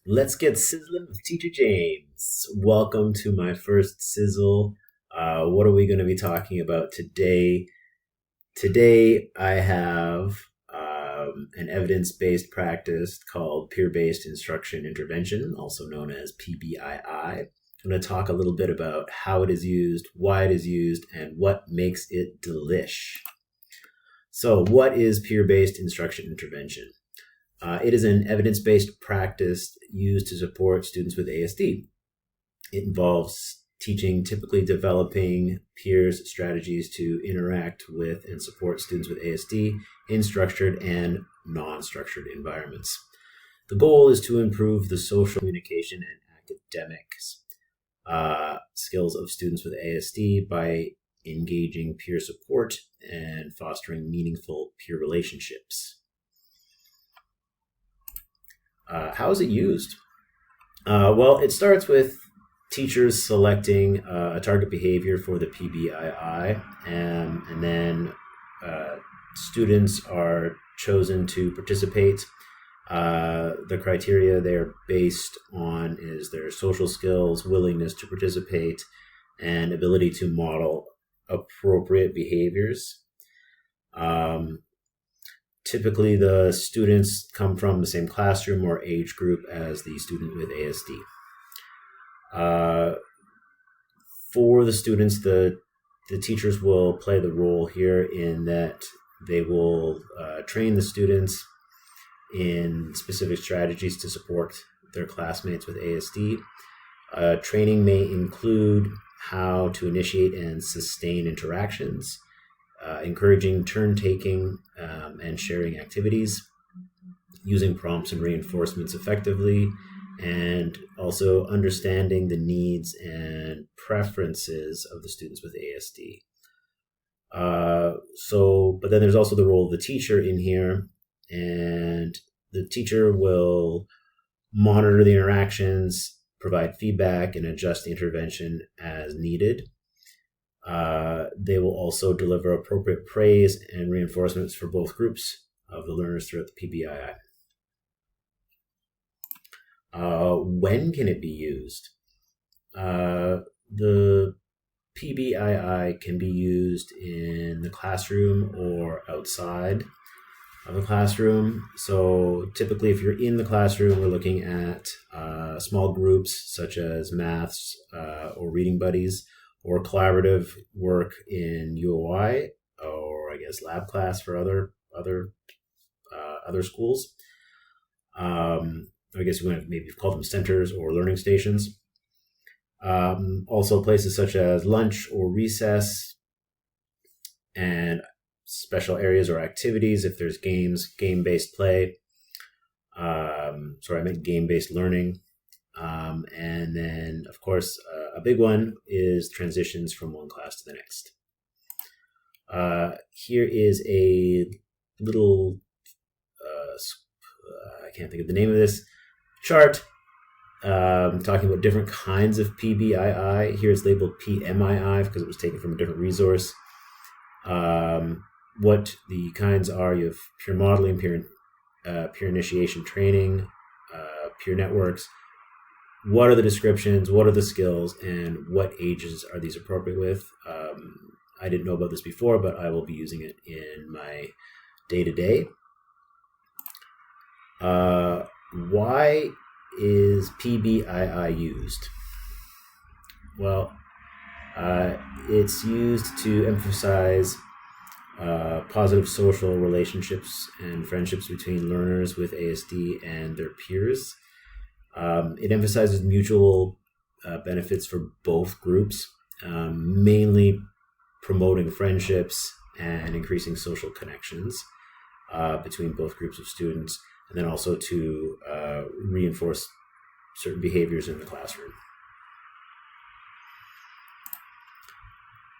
Let's get sizzling with Teacher James. Welcome to my first sizzle. What are we going to be talking about today? Today, I have an evidence based practice called peer based instruction intervention, also known as PBII. I'm going to talk a little bit about how it is used, why it is used, and what makes it delish. So, what is peer based instruction intervention? It is an evidence based practice used to support students with ASD. It involves teaching, typically developing peers strategies to interact with and support students with ASD in structured and non structured environments. The goal is to improve the social communication and academics skills of students with ASD by engaging peer support and fostering meaningful peer relationships. How is it used? Well, it starts with teachers selecting a target behavior for the PBII, and then students are chosen to participate. The criteria they're based on is their social skills, willingness to participate, and ability to model appropriate behaviors. Typically, the students come from the same classroom or age group as the student with ASD. For the students, the teachers will play the role here in that they will train the students in specific strategies to support their classmates with ASD. Training may include how to initiate and sustain interactions, encouraging turn taking and sharing activities, using prompts and reinforcements effectively, and also understanding the needs and preferences of the students with ASD. But then there's also the role of the teacher in here, and the teacher will monitor the interactions, provide feedback, and adjust the intervention as needed. They will also deliver appropriate praise and reinforcements for both groups of the learners throughout the PBII. When can it be used? The PBII can be used in the classroom or outside of the classroom. So typically, if you're in the classroom, we're looking at small groups such as maths or reading buddies, or collaborative work in UOI, or I guess lab class for other schools. I guess you want to maybe call them centers or learning stations. Also places such as lunch or recess, and special areas or activities if there's games, game-based play. I meant game-based learning. And then, of course, a big one is transitions from one class to the next. Here is a little, I can't think of the name of this, chart talking about different kinds of PBII. Here it's labeled PMII because it was taken from a different resource. What the kinds are: you have peer modeling, peer initiation training, peer networks. What are the descriptions? What are the skills? And what ages are these appropriate with? I didn't know about this before, but I will be using it in my day-to-day. Why is PBII used? Well, it's used to emphasize positive social relationships and friendships between learners with ASD and their peers. It emphasizes mutual benefits for both groups, mainly promoting friendships and increasing social connections between both groups of students, and then also to reinforce certain behaviors in the classroom.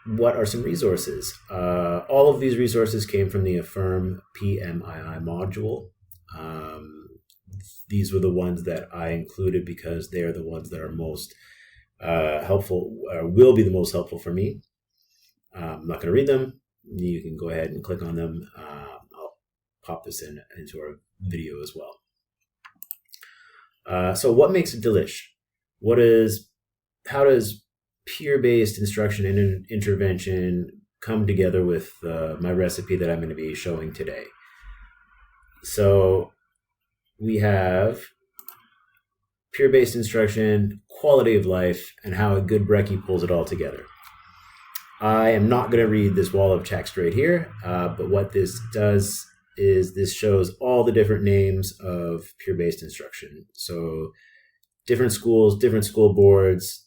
What are some resources? All of these resources came from the Affirm PMII module. These were the ones that I included because they're the ones that are most helpful, will be the most helpful for me. I'm not going to read them. You can go ahead and click on them. I'll pop this into our video as well. So what makes a delish? How does peer-based instruction and intervention come together with my recipe that I'm going to be showing today? So we have peer-based instruction, quality of life, and how a good brekkie pulls it all together. I am not going to read this wall of text right here, but what this does is this shows all the different names of peer-based instruction. So different schools, different school boards,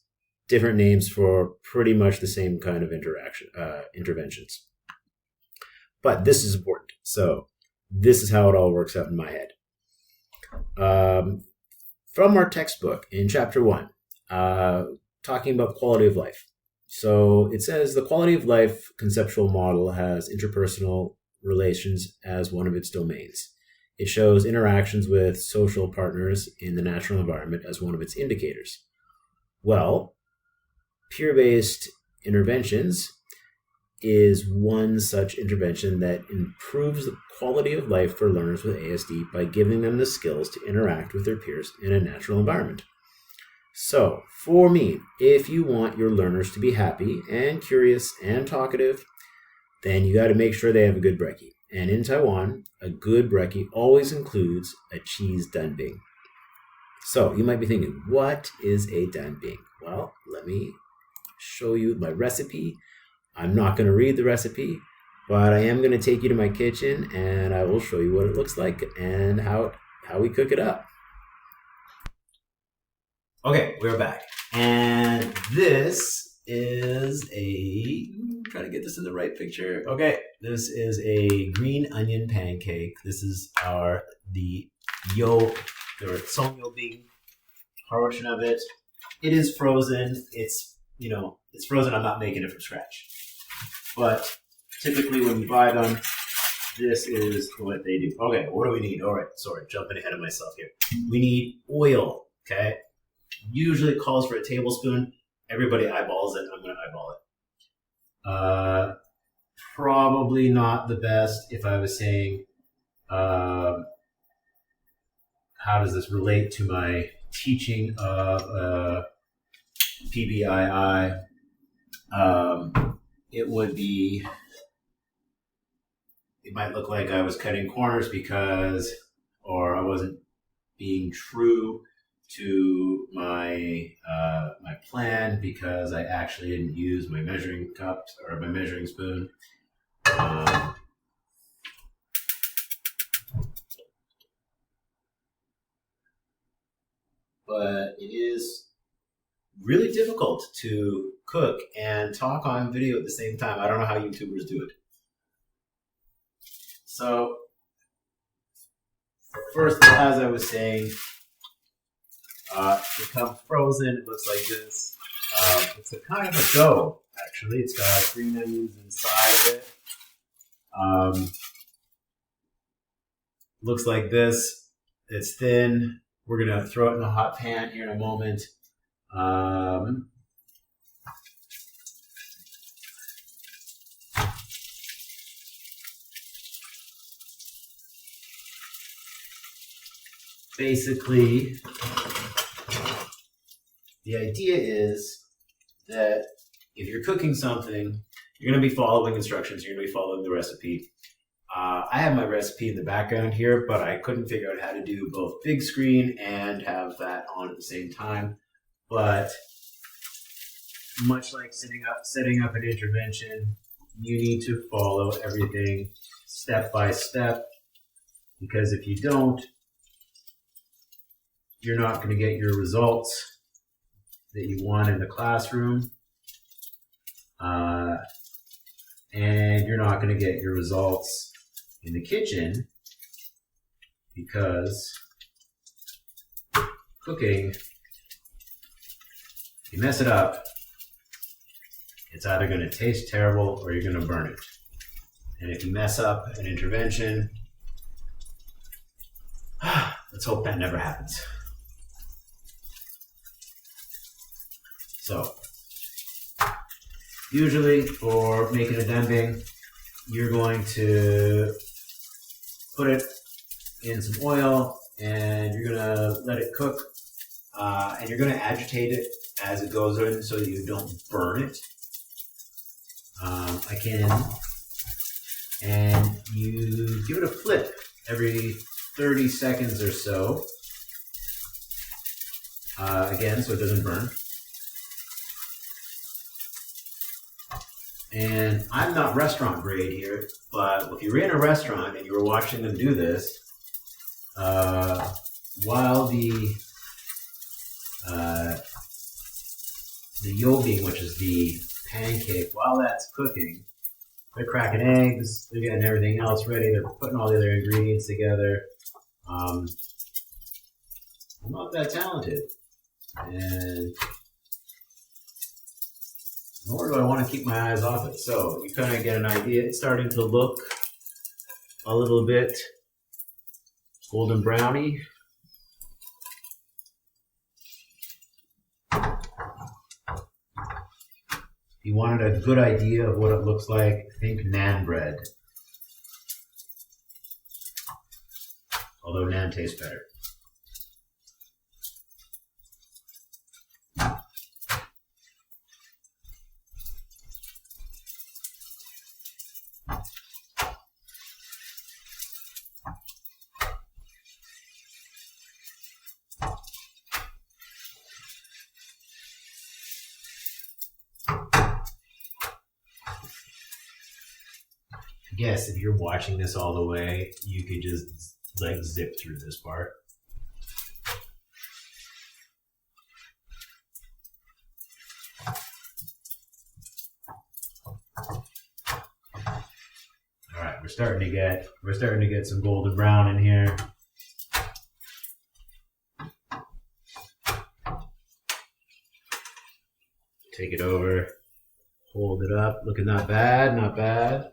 different names for pretty much the same kind of interventions. But this is important. So this is how it all works out in my head. From our textbook in chapter 1, talking about quality of life. So it says the quality of life conceptual model has interpersonal relations as one of its domains. It shows interactions with social partners in the natural environment as one of its indicators. Well, peer-based interventions is one such intervention that improves the quality of life for learners with ASD by giving them the skills to interact with their peers in a natural environment. So, for me, if you want your learners to be happy and curious and talkative, then you got to make sure they have a good brekkie. And in Taiwan, a good brekkie always includes a cheese danbing. So, you might be thinking, what is a danbing? Well, let me show you my recipe. I'm not going to read the recipe, but I am going to take you to my kitchen and I will show you what it looks like and how we cook it up. Okay, we're back. And this is try to get this in the right picture. Okay, this is a green onion pancake. This is the songyobing portion of it. It is frozen. It's frozen. I'm not making it from scratch. But typically when you buy them, this is what they do. Okay, what do we need? All right, sorry, jumping ahead of myself here. We need oil, okay? Usually it calls for a tablespoon. Everybody eyeballs it. I'm going to eyeball it. Probably not the best if I was saying, how does this relate to my teaching of PBII? It might look like I was cutting corners or I wasn't being true to my plan because I actually didn't use my measuring cup or my measuring spoon. But it is really difficult to cook and talk on video at the same time. I don't know how YouTubers do it. So, first, as I was saying, it comes frozen. It looks like this. It's a kind of a dough, actually. It's got green onions inside of it. Looks like this. It's thin. We're going to throw it in a hot pan here in a moment. Basically, the idea is that if you're cooking something, you're going to be following instructions. You're going to be following the recipe. I have my recipe in the background here, but I couldn't figure out how to do both big screen and have that on at the same time. But much like setting up an intervention, you need to follow everything step by step, because if you don't, you're not going to get your results that you want in the classroom, and you're not going to get your results in the kitchen, because cooking, if you mess it up, it's either going to taste terrible or you're going to burn it. And if you mess up an intervention, let's hope that never happens. So, usually for making a danbing, you're going to put it in some oil and you're gonna let it cook, and you're gonna agitate it as it goes in so that you don't burn it. And you give it a flip every 30 seconds or so. Again, so it doesn't burn. And I'm not restaurant grade here, but if you were in a restaurant and you were watching them do this, while the yolking, which is the pancake, while that's cooking, they're cracking eggs, they're getting everything else ready, they're putting all the other ingredients together. I'm not that talented, and nor do I want to keep my eyes off it. So you kind of get an idea. It's starting to look a little bit golden browny. If you wanted a good idea of what it looks like, think naan bread. Although naan tastes better. I guess if you're watching this all the way, you could just like zip through this part. All right, we're starting to get some golden brown in here. Take it over, hold it up, looking not bad, not bad.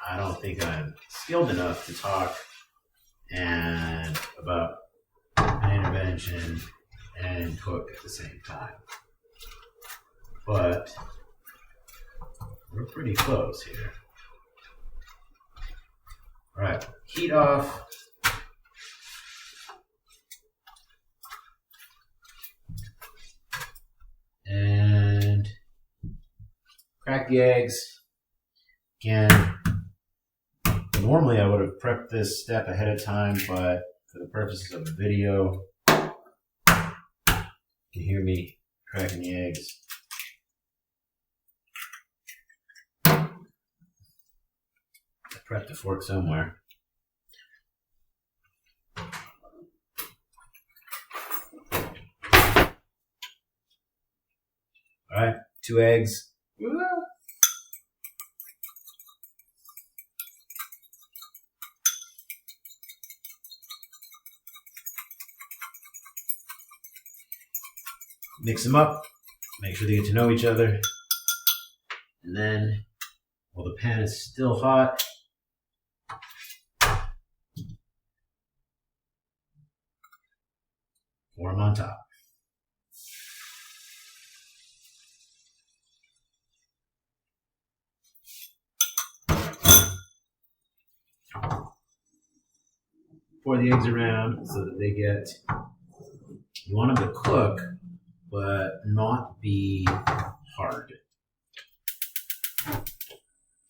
I don't think I'm skilled enough to talk and about an intervention and cook at the same time. But we're pretty close here. All right, heat off. And crack the eggs. Again, normally I would have prepped this step ahead of time, but for the purposes of the video, you can hear me cracking the eggs. I prepped a fork somewhere. All right, 2 eggs. Mix them up, make sure they get to know each other. And then, while the pan is still hot, pour them on top. Pour the eggs around so that they get, you want them to cook, but not be hard.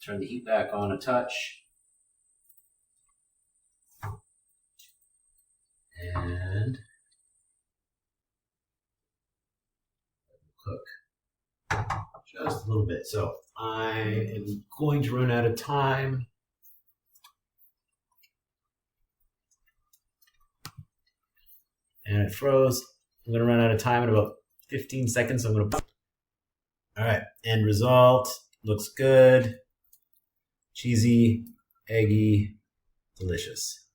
Turn the heat back on a touch. And cook just a little bit. So I am going to run out of time. And it froze. I'm going to run out of time in about 15 seconds. So I'm going to. All right. End result. Looks good. Cheesy, eggy, delicious.